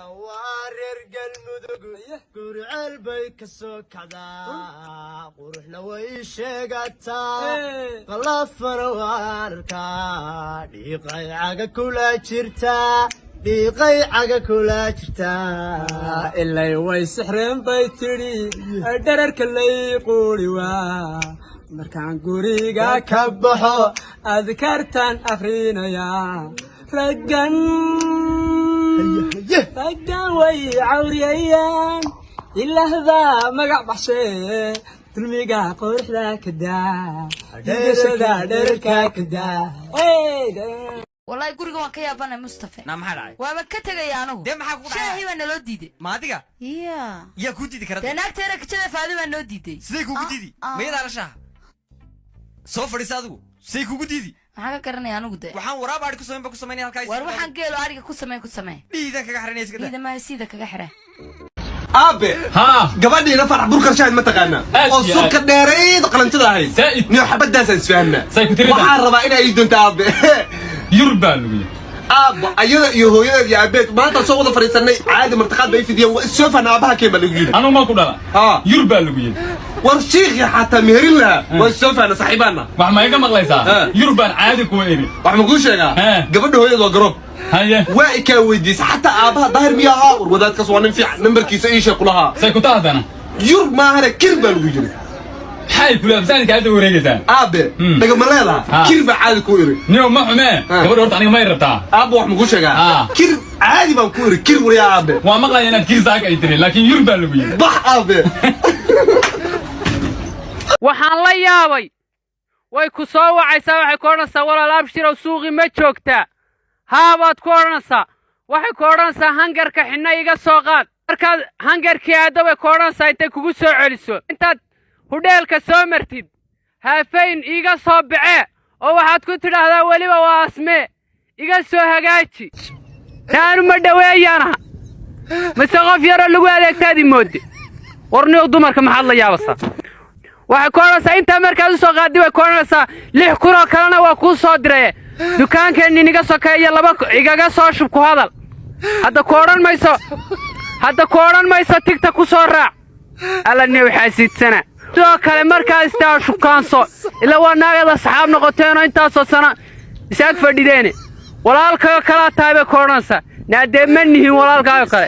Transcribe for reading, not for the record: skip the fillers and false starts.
وارر قلمدق قرع البيك سوكدا قروحنا ويشيقتا قلافر واركا ديقاي عاقا كولا جرتا ديقاي عاقا كولا جرتا إلا ويسحرين بيتري دررك اللي يقولي وا مركان قريقا كبحو أذكرتان أخرينا يا رقان وي عوريان إلا هذا مقع بحشي تلميقا قرح ذاك دا ديشدا دركا كدا والله guriga waan ka yaabanay Mustafa na maxaa dhacay waaba ka tagay anagu de maxaa ku dhacay shaahi baan naloo diiday ma adiga ya ku diidi karada naagteena kajada faadi baan noo diiday sidee kugu diidi meeyada rasha soo fadhiisa adigu sidee kugu diidi maxaa ka garanay anagu de waxaan waraab aad ku sameynay halkaas war waxaan geelo ariga ku sameyn dhiidan kaga xiraynaysa kada dhiidan ma sida kaga xira aabe ha gabadhiina farax burkar shaad ma taqaana oo suuqa dheereed qalantida ahay niyo xabadaas isfahamna waxaan rabaa inay ii doonto aabe يربان لوي أبا أيوة يهوية يا بيت ما أنت صوّد فريسني عادي مرتقد بيفيديا وسوف أنا أباها كيما لقيل أنا ما كنا ها يربان لوي والشيخ حتى مهرين لها وسوف أنا صاحبنا ما يجمع مغليسا يربان عادي كويني وح مقولش يا قبل هوية ضرب هيا وايكا ويديس حتى أباها ظاهر مياها وذات كسوان في نمبر كيس إيش يقولها سيكوتها أنا يرب ما هذا كربة لوي حي كلها بزانك هذا وريجتان أبي دقم ملالا كربة عادي كويري نيو ما حماه قبل ورد عني ما يربطها أبو وح مقولش يا كرب عادي ما كويري كرب يا أبي وما قال أنا كير زاك أيتري لكن يربان لوي ضح أبي waxaan la yaabay way ku soo wacaysaa waxay ku oranaysaa walaalaab shiro suuqi ma joogtaa haabaad ku oranaysaa waxay ku oranaysaa hangarka xinna iga soo qaad markaad hangarkii aado way ku oranaysaa intay kugu soo celiso intaad hudheelka soo martid haafayn iga soo bacee oo waxaad ku tidhaahdaa weliba waa asmee iga soo hagaaji taanu ma dhaweeyana mise qof yaroo lagu adeegtaadii moodde warniyow dumarka maxaad la yaabasaa waxay ku oranaysaa intaa markaad u soo qaadi way ku oranaysaa 6 kun oo kalena waa kuu soo diray dukaankeeni niga sokeeyo 2 igaga soo shub ku hadal hadda ku oran mayso tigta ku soo raac alla neew xasiidsana sidoo kale markaad istaa shukaanso ila waa naagada saxaab noqoteen intaasoo sana isaag fadhideen walaalkaaga kala tahay bay ku oranaysaa naadee ma nihin walaalkaaga kale